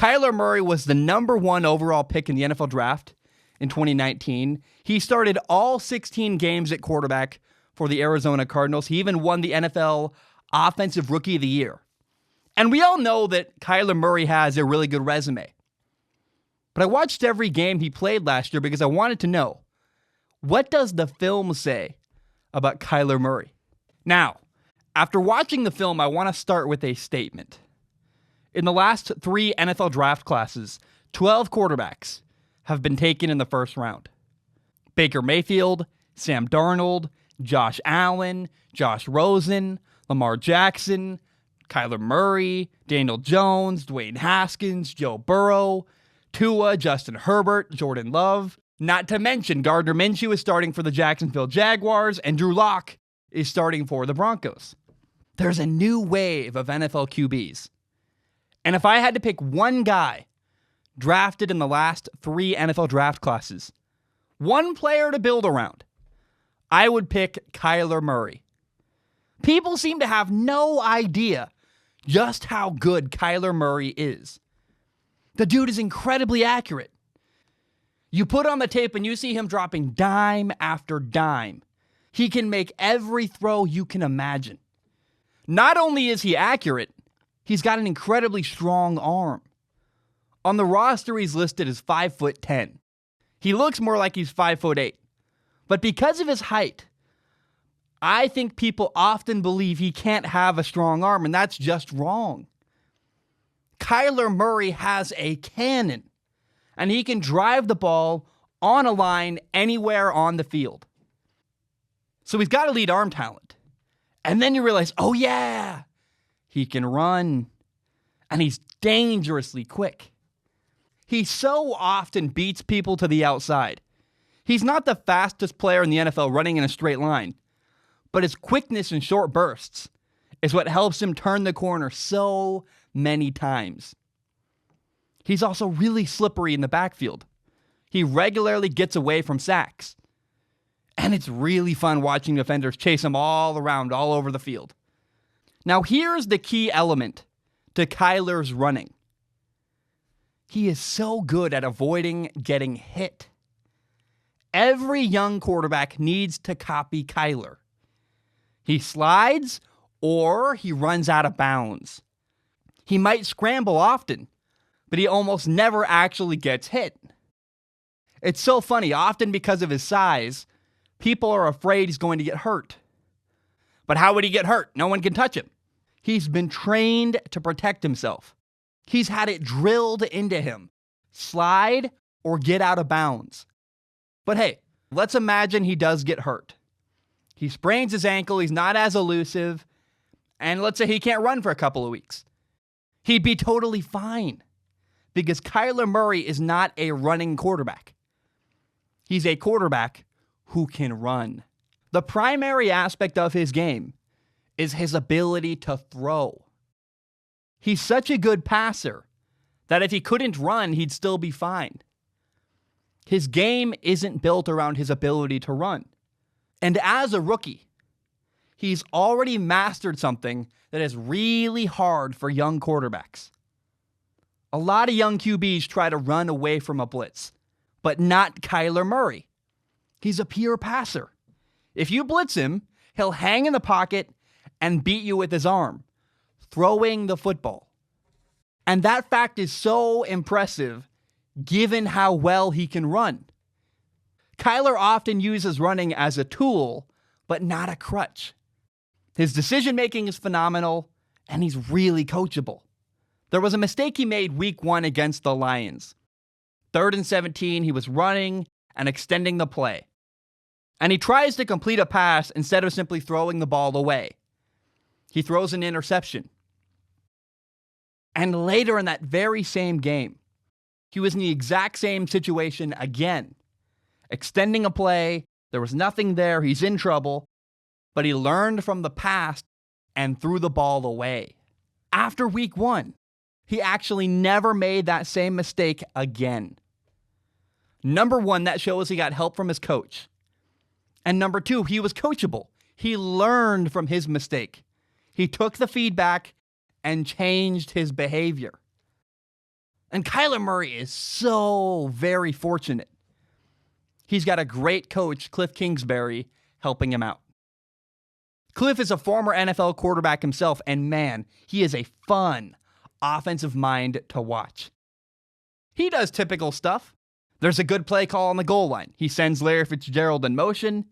Kyler Murray was the number 1 overall pick in the NFL draft in 2019. He started all 16 games at quarterback for the Arizona Cardinals. He even won the NFL Offensive Rookie of the Year. And we all know that Kyler Murray has a really good resume. But I watched every game he played last year because I wanted to know, what does the film say about Kyler Murray? Now, after watching the film, I want to start with a statement. In the last 3 NFL draft classes, 12 quarterbacks have been taken in the first round. Baker Mayfield, Sam Darnold, Josh Allen, Josh Rosen, Lamar Jackson, Kyler Murray, Daniel Jones, Dwayne Haskins, Joe Burrow, Tua, Justin Herbert, Jordan Love. Not to mention Gardner Minshew is starting for the Jacksonville Jaguars and Drew Lock is starting for the Broncos. There's a new wave of NFL QBs. And if I had to pick one guy drafted in the last 3 NFL draft classes, one player to build around, I would pick Kyler Murray. People seem to have no idea just how good Kyler Murray is. The dude is incredibly accurate. You put on the tape and you see him dropping dime after dime. He can make every throw you can imagine. Not only is he accurate, he's got an incredibly strong arm. On the roster, he's listed as 5'10". He looks more like he's 5'8". But because of his height, I think people often believe he can't have a strong arm, and that's just wrong. Kyler Murray has a cannon, and he can drive the ball on a line anywhere on the field. So he's got elite arm talent. And then you realize, oh yeah, he can run, and he's dangerously quick. He so often beats people to the outside. He's not the fastest player in the NFL running in a straight line, but his quickness in short bursts is what helps him turn the corner so many times. He's also really slippery in the backfield. He regularly gets away from sacks. And it's really fun watching defenders chase him all around, all over the field. Now here's the key element to Kyler's running. He is so good at avoiding getting hit. Every young quarterback needs to copy Kyler. He slides or he runs out of bounds. He might scramble often, but he almost never actually gets hit. It's so funny, often because of his size, people are afraid he's going to get hurt. But how would he get hurt? No one can touch him. He's been trained to protect himself. He's had it drilled into him. Slide or get out of bounds. But hey, let's imagine he does get hurt. He sprains his ankle, he's not as elusive, and let's say he can't run for a couple of weeks. He'd be totally fine because Kyler Murray is not a running quarterback. He's a quarterback who can run. The primary aspect of his game is his ability to throw. He's such a good passer that if he couldn't run, he'd still be fine. His game isn't built around his ability to run. And as a rookie, he's already mastered something that is really hard for young quarterbacks. A lot of young QBs try to run away from a blitz, but not Kyler Murray. He's a pure passer. If you blitz him, he'll hang in the pocket and beat you with his arm, throwing the football. And that fact is so impressive given how well he can run. Kyler often uses running as a tool, but not a crutch. His decision-making is phenomenal, and he's really coachable. There was a mistake he made week 1 against the Lions. 3rd and 17, he was running and extending the play. And he tries to complete a pass instead of simply throwing the ball away. He throws an interception. And later in that very same game, he was in the exact same situation again. Extending a play, there was nothing there, he's in trouble, but he learned from the past and threw the ball away. After week 1, he actually never made that same mistake again. Number 1, that shows he got help from his coach. And number 2, he was coachable. He learned from his mistake. He took the feedback and changed his behavior. And Kyler Murray is so very fortunate. He's got a great coach, Cliff Kingsbury, helping him out. Cliff is a former NFL quarterback himself, and man, he is a fun offensive mind to watch. He does typical stuff. There's a good play call on the goal line. He sends Larry Fitzgerald in motion.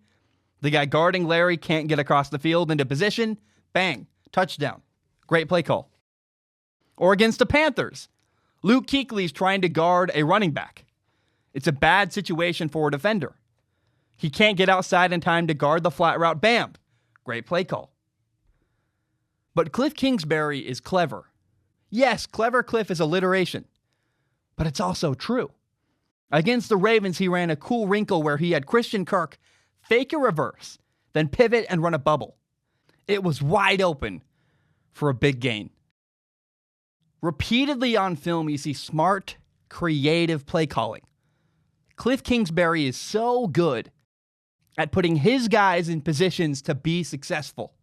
The guy guarding Larry can't get across the field into position. Bang, touchdown. Great play call. Or against the Panthers, Luke Kuechly's trying to guard a running back. It's a bad situation for a defender. He can't get outside in time to guard the flat route. Bam, great play call. But Cliff Kingsbury is clever. Yes, clever Cliff is alliteration, but it's also true. Against the Ravens, he ran a cool wrinkle where he had Christian Kirk fake a reverse, then pivot and run a bubble. It was wide open for a big gain. Repeatedly on film, you see smart, creative play calling. Cliff Kingsbury is so good at putting his guys in positions to be successful.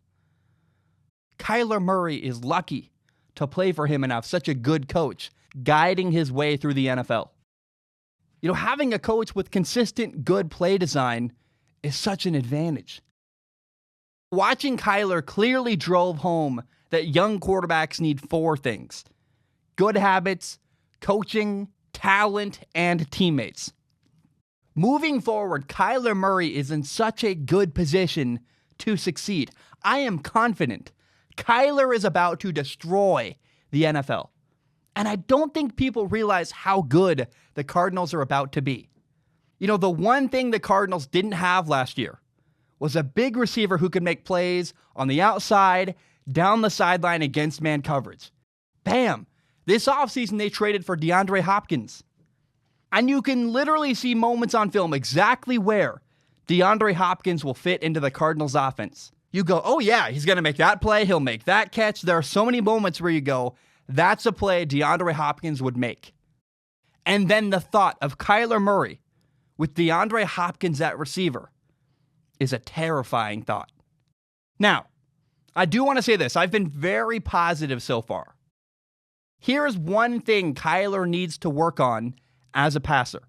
Kyler Murray is lucky to play for him and have such a good coach guiding his way through the NFL. You know, having a coach with consistent good play design is such an advantage. Watching Kyler clearly drove home that young quarterbacks need 4 things: good habits, coaching, talent, and teammates. Moving forward, Kyler Murray is in such a good position to succeed. I am confident Kyler is about to destroy the NFL. And I don't think people realize how good the Cardinals are about to be. You know, the one thing the Cardinals didn't have last year was a big receiver who could make plays on the outside, down the sideline against man coverage. Bam! This offseason they traded for DeAndre Hopkins. And you can literally see moments on film exactly where DeAndre Hopkins will fit into the Cardinals offense. You go, oh yeah, he's going to make that play, he'll make that catch. There are so many moments where you go, that's a play DeAndre Hopkins would make. And then the thought of Kyler Murray with DeAndre Hopkins at receiver is a terrifying thought. Now, I do want to say this. I've been very positive so far. Here's one thing Kyler needs to work on as a passer.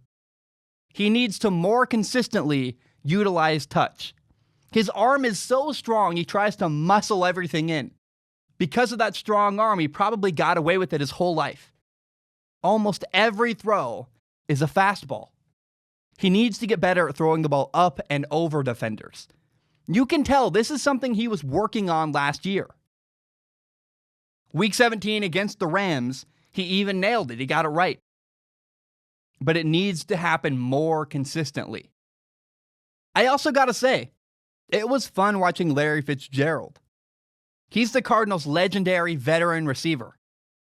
He needs to more consistently utilize touch. His arm is so strong, he tries to muscle everything in. Because of that strong arm, he probably got away with it his whole life. Almost every throw is a fastball. He needs to get better at throwing the ball up and over defenders. You can tell this is something he was working on last year. Week 17 against the Rams, he even nailed it. He got it right. But it needs to happen more consistently. I also got to say, it was fun watching Larry Fitzgerald. He's the Cardinals' legendary veteran receiver.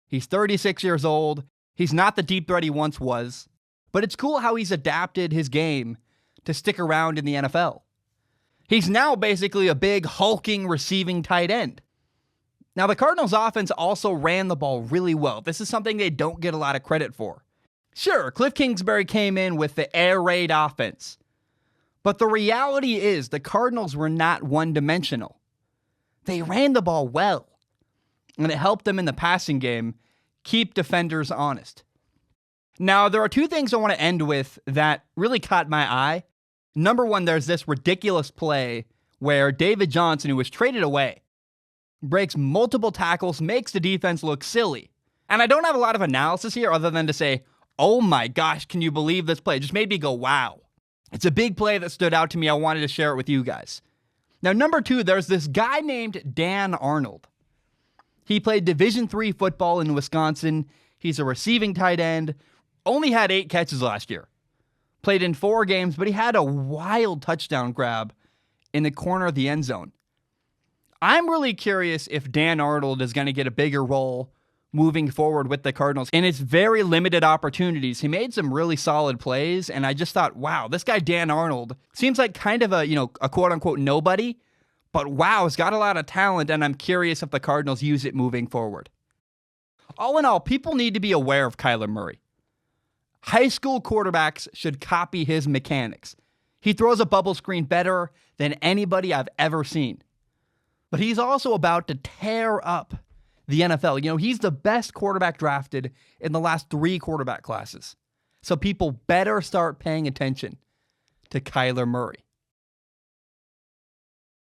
He's 36 years old. He's not the deep threat he once was. But it's cool how he's adapted his game to stick around in the NFL. He's now basically a big, hulking, receiving tight end. Now, the Cardinals' offense also ran the ball really well. This is something they don't get a lot of credit for. Sure, Cliff Kingsbury came in with the air raid offense. But the reality is the Cardinals were not one-dimensional. They ran the ball well, and it helped them in the passing game keep defenders honest. Now, there are 2 things I want to end with that really caught my eye. Number 1, there's this ridiculous play where David Johnson, who was traded away, breaks multiple tackles, makes the defense look silly. And I don't have a lot of analysis here other than to say, oh my gosh, can you believe this play? It just made me go, wow. It's a big play that stood out to me. I wanted to share it with you guys. Now, number 2, there's this guy named Dan Arnold. He played Division III football in Wisconsin. He's a receiving tight end. Only had 8 catches last year. Played in 4 games, but he had a wild touchdown grab in the corner of the end zone. I'm really curious if Dan Arnold is going to get a bigger role moving forward with the Cardinals. In his very limited opportunities, he made some really solid plays, and I just thought, wow, this guy Dan Arnold seems like kind of a quote-unquote nobody, but wow, he's got a lot of talent, and I'm curious if the Cardinals use it moving forward. All in all, people need to be aware of Kyler Murray. High school quarterbacks should copy his mechanics. He throws a bubble screen better than anybody I've ever seen. But he's also about to tear up the NFL. You know, he's the best quarterback drafted in the last 3 quarterback classes. So people better start paying attention to Kyler Murray.